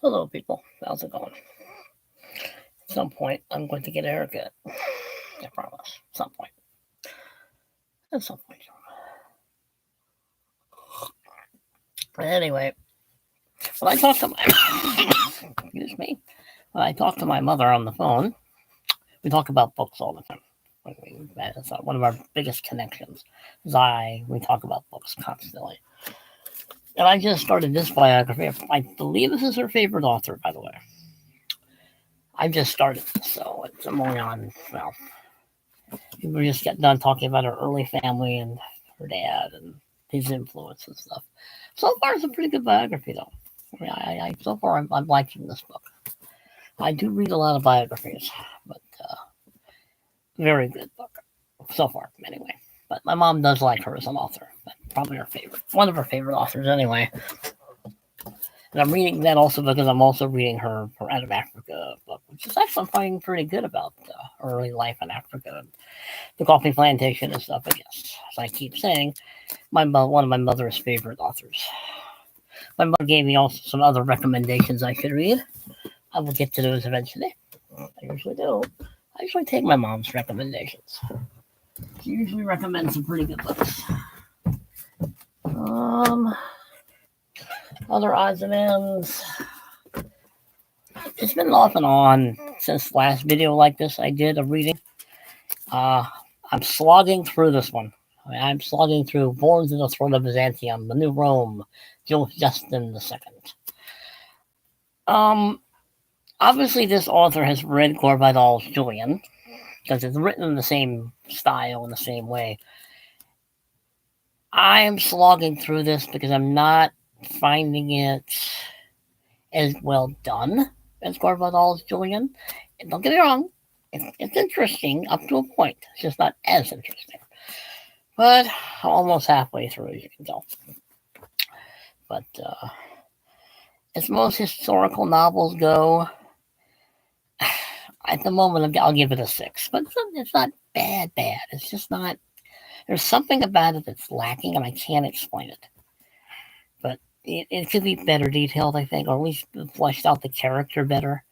Hello, people. How's it going? At some point, I'm going to get a haircut. I promise. At some point. At some point. Anyway, when I talk to my excuse me, when I talk to my mother on the phone, we talk about books all the time. That's one of our biggest connections. We talk about books constantly. And I just started this biography. I believe this is her favorite author, by the way. I just started this, so I'm only on, well, we were just getting done talking about her early family and her dad and his influence and stuff. So far, it's a pretty good biography, though. So far, I'm liking this book. I do read a lot of biographies, but very good book so far, anyway. But my mom does like her as an author. Probably her favorite, one of her favorite authors, anyway. And I'm reading that also because I'm also reading her Out of Africa book, which is actually finding pretty good about early life in Africa, the coffee plantation and stuff. I guess, as I keep saying, one of my mother's favorite authors. My mother gave me also some other recommendations I should read. I will get to those eventually. I usually do. I usually take my mom's recommendations. She usually recommends some pretty good books. Other odds and ends. It's been off and on since the last video like this I did of reading. I'm slogging through this one. I'm slogging through Born to the Throne of Byzantium, The New Rome, Justin II. Obviously, this author has read Gore Vidal's Julian, because it's written in the same style, in the same way. I'm slogging through this because I'm not finding it as well done as Gore Vidal's Julian. And don't get me wrong, it's interesting up to a point. It's just not as interesting. But I'm almost halfway through, as you can tell. But as most historical novels go, at the moment I'll give it a 6. But it's not bad. It's just not. There's something about it that's lacking, and I can't explain it. But it could be better detailed, I think, or at least fleshed out the character better.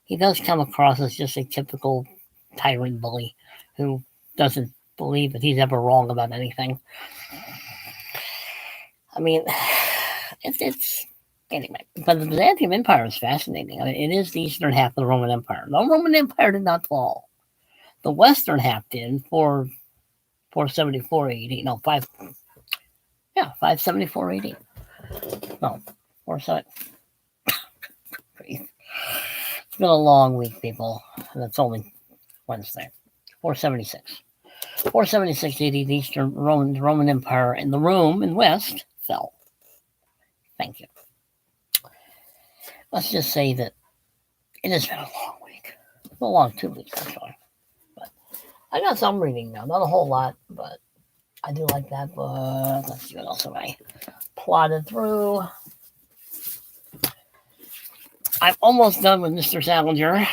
He does come across as just a typical tyrant bully who doesn't believe that he's ever wrong about anything. I mean, it's anyway. But the Byzantium Empire is fascinating. I mean, it is the eastern half of the Roman Empire. The Roman Empire did not fall. The western half did for 474 AD. No, 574 AD. No, 47. It's been a long week, people. And it's only Wednesday. 476. 476 AD, the Eastern Roman Empire and the Rome in West fell. Thank you. Let's just say that it has been a long week. A long 2 weeks, actually. But I got some reading now. Not a whole lot, but I do like that book. Let's see what else have I plotted through. I'm almost done with Mr. Salinger.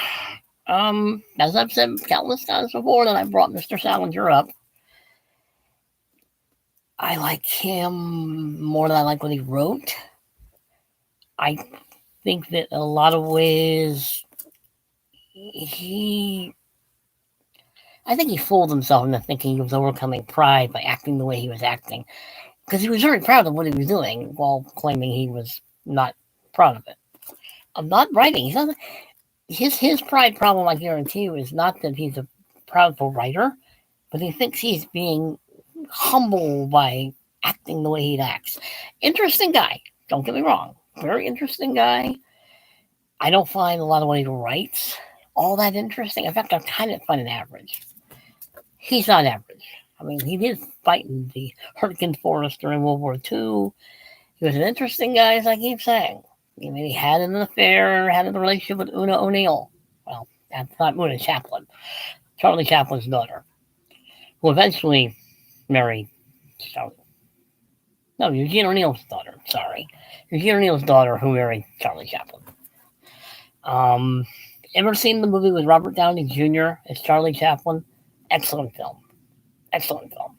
As I've said countless times before that I brought Mr. Salinger up, I like him more than I like what he wrote. I think that in a lot of ways I think he fooled himself into thinking he was overcoming pride by acting the way he was acting, because he was very proud of what he was doing while claiming he was not proud of it. I'm not writing. His pride problem, I guarantee you, is not that he's a proudful writer, but he thinks he's being humble by acting the way he acts. Interesting guy. Don't get me wrong. Very interesting guy. I don't find a lot of what he writes all that interesting. In fact, I kind of find it average. He's not average. I mean, he did fight in the Hurricane Forest during World War II. He was an interesting guy, as I keep saying. I mean, he had an affair, had a relationship with Una O'Neill. Well, that's not Una Chaplin. Charlie Chaplin's daughter, who eventually married Charlie. No, Eugene O'Neill's daughter. Sorry. Eugene O'Neill's daughter who married Charlie Chaplin. Ever seen the movie with Robert Downey Jr. as Charlie Chaplin? Excellent film. Excellent film.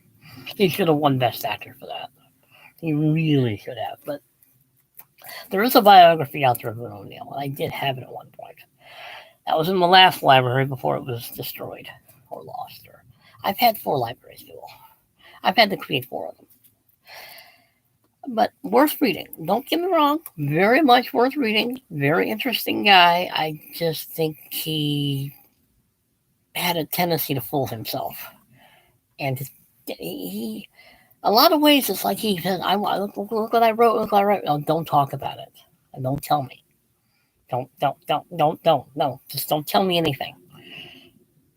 He should have won Best Actor for that. He really should have. But There is a biography out there of Lynn O'Neill, and I did have it at one point. That was in the last library before it was destroyed or lost. Or I've had 4 libraries, people. I've had to create 4 of them. But worth reading. Don't get me wrong. Very much worth reading. Very interesting guy. I just think he had a tendency to fool himself. And he a lot of ways, it's like he says, look what I wrote, look what I wrote. No, don't talk about it. And don't tell me. Don't. No, just don't tell me anything.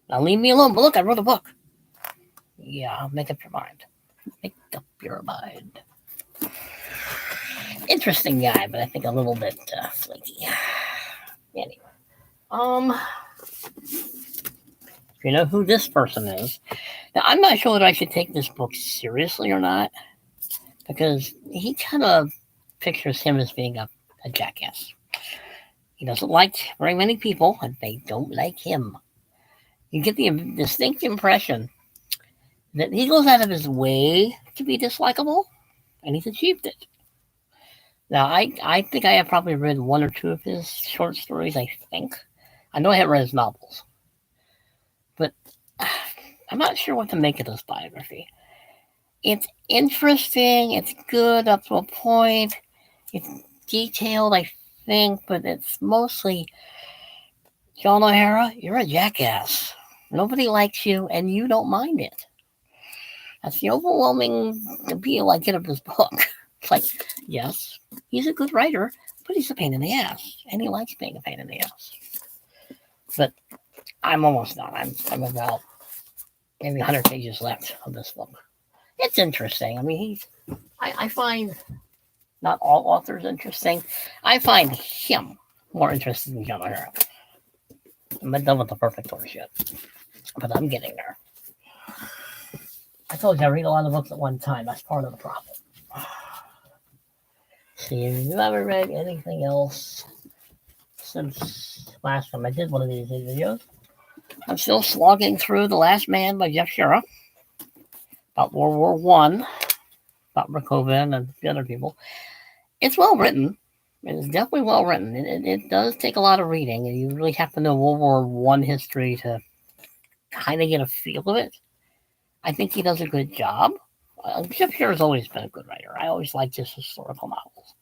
Now leave me alone. But look, I wrote a book. Yeah, make up your mind. Make up your mind. Interesting guy, but I think a little bit flaky. Anyway, if you know who this person is, now I'm not sure that I should take this book seriously or not, because he kind of pictures him as being a jackass. He doesn't like very many people, and they don't like him. You get the distinct impression that he goes out of his way to be dislikable, and he's achieved it. Now, I think I have probably read 1 or 2 of his short stories, I think. I know I haven't read his novels. But I'm not sure what to make of this biography. It's interesting, it's good up to a point, it's detailed, I think, but it's mostly, John O'Hara, you're a jackass. Nobody likes you, and you don't mind it. That's the overwhelming appeal I get of this book. It's like, yes, he's a good writer, but he's a pain in the ass, and he likes being a pain in the ass. But I'm almost done. I'm about maybe 100 pages left of this book. It's interesting. I mean, I find not all authors interesting. I find him more interesting than John O'Hara. I'm not done with The Perfect Horse yet, but I'm getting there. I told you I read a lot of books at one time. That's part of the problem. See if you've ever read anything else since last time I did one of these videos. I'm still slogging through The Last Man by Jeff Shira, about World War One, about Verhoeven and the other people. It's well written. It is definitely well written. It does take a lot of reading, and you really have to know World War One history to kind of get a feel of it. I think he does a good job. Jeff Shira has always been a good writer. I always liked his historical novels.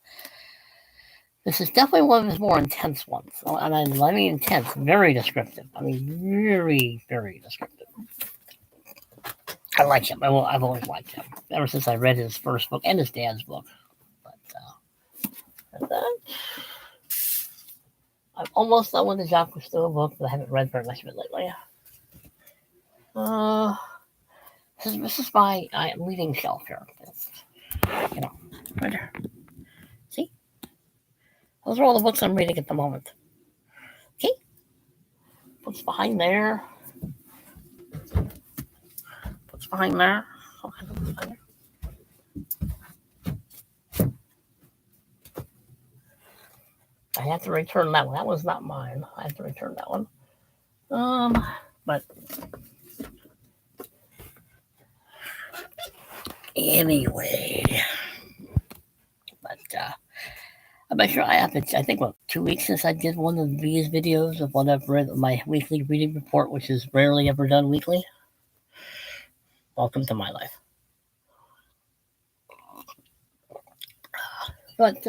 This is definitely one of his more intense ones. And I mean intense, very descriptive. I mean, very, very descriptive. I like him. I've always liked him. Ever since I read his first book and his dad's book. But I'm almost done with the Jacques Cousteau book that I haven't read very much of it lately. This is my reading shelf here. It's, right there. See? Those are all the books I'm reading at the moment. Okay? What's behind there? What's behind there? Okay, what's behind there? I have to return that one. That was not mine. I have to return that one. But anyway, I'm not sure. I think 2 weeks since I did one of these videos of what I've read, my weekly reading report, which is rarely ever done weekly. Welcome to my life. But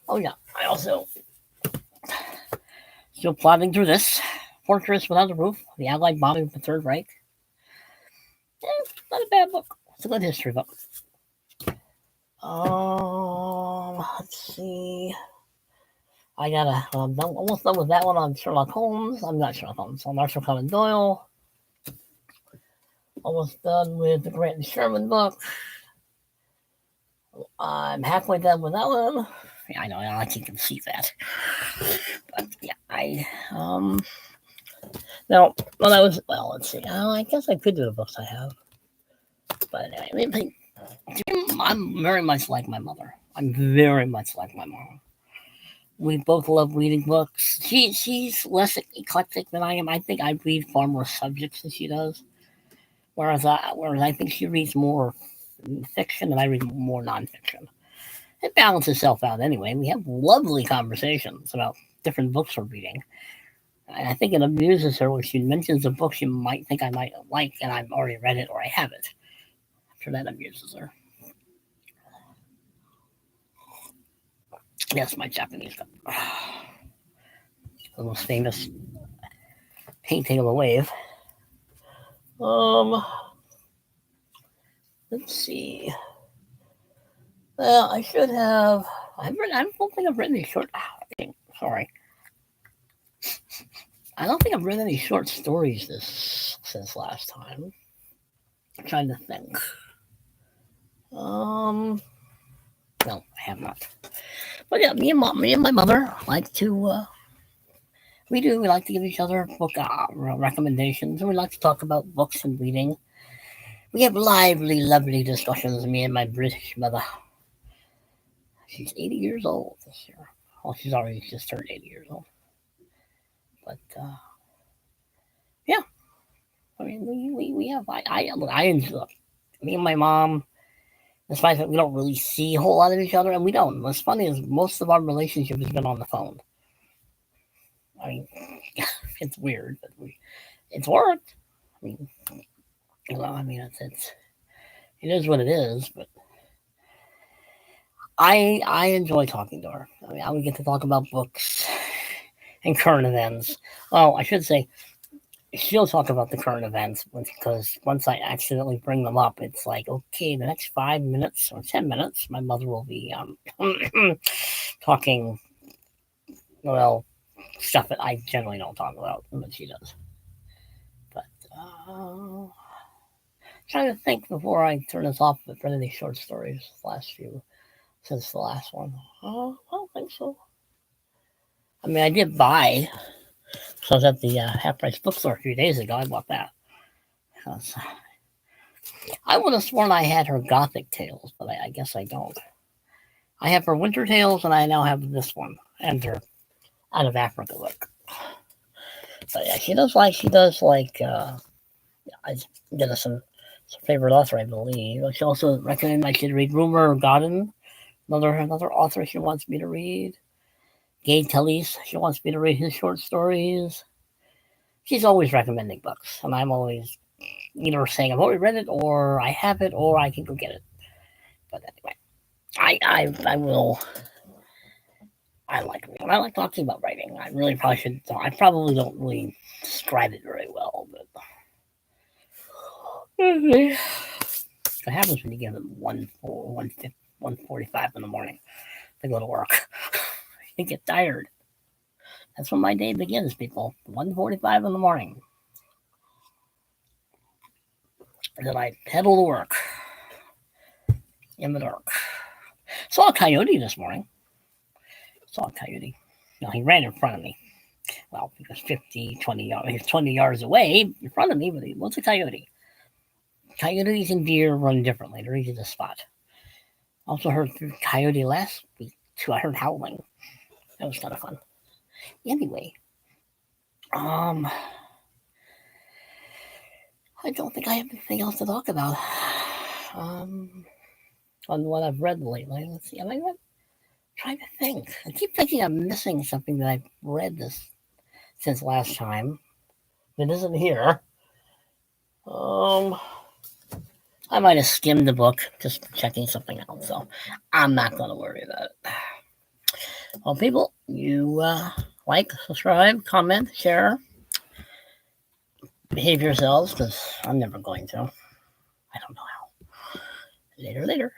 oh yeah, I also still plodding through this Fortress Without a Roof, the Allied bombing of the Third Reich. Not a bad book. It's a good history book. Let's see. I got almost done with that one on Sherlock Holmes. I'm not Sherlock Holmes. On Arthur Conan Doyle. Almost done with the Grant and Sherman book. I'm halfway done with that one. Yeah, I know. I can conceive that. But yeah, now, let's see. I guess I could do the books I have. But anyway, I'm very much like my mother. I'm very much like my mom. We both love reading books. She's less eclectic than I am. I think I read far more subjects than she does. Whereas I think she reads more fiction and I read more nonfiction. it balances itself out anyway. We have lovely conversations about different books we're reading. And I think it amuses her when she mentions a book she might think I might like, and I've already read it or I have it. I'm sure that amuses her. Yes, my Japanese cup. The most famous painting of a wave. Let's see. Well, I should have. I don't think I've written any short. Sorry. I don't think I've read any short stories since last time. I'm trying to think. No, I have not. But yeah, me and my mother like to. We like to give each other book recommendations, and we like to talk about books and reading. We have lively, lovely discussions. Me and my British mother. She's 80 years old this year. Well, she's already just turned 80 years old. But yeah, I mean, we have I enjoy me and my mom. Despite that we don't really see a whole lot of each other, and we don't. What's funny is most of our relationship has been on the phone. I mean, it's weird, but it's worked. I mean, it is what it is. But I enjoy talking to her. I mean, I would get to talk about books and current events. Well, I should say she'll talk about the current events because once I accidentally bring them up, it's like, okay, the next 5 minutes or 10 minutes, my mother will be talking, well, stuff that I generally don't talk about, but she does. But trying to think before I turn this off if there are any short stories since the last one. I don't think so. I mean, I did buy. So I was at the half price bookstore a few days ago. I bought that. I would have sworn I had her Gothic Tales, but I guess I don't. I have her Winter Tales, and I now have this one, and her Out of Africa book. But yeah, she does like. I did some favorite author, I believe. She also recommended I should read Rumor Godden, another author she wants me to read. Gay Tellis, she wants me to read his short stories. She's always recommending books, and I'm always either saying I've already read it, or I have it, or I can go get it. But anyway, I will. I like reading. I like talking about writing. I really probably should. I probably don't really describe it very well, but what happens when you get up 1:45 in the morning to go to work? You get tired. That's when my day begins, people. 1:45 in the morning. And then I pedal to work in the dark. Saw a coyote this morning. No, he ran in front of me. Well, he was 20 yards. He was 20 yards away in front of me, but he was a coyote. Coyotes and deer run differently. They're easy to spot. Also heard coyote last week too. I heard howling. That was kind of fun. Anyway, I don't think I have anything else to talk about. On what I've read lately. Let's see. Am I trying to think? I keep thinking I'm missing something that I've read since last time. It isn't here. I might have skimmed the book just checking something out, so I'm not going to worry about it. Well, people, you like, subscribe, comment, share. Behave yourselves, because I'm never going to. I don't know how. Later.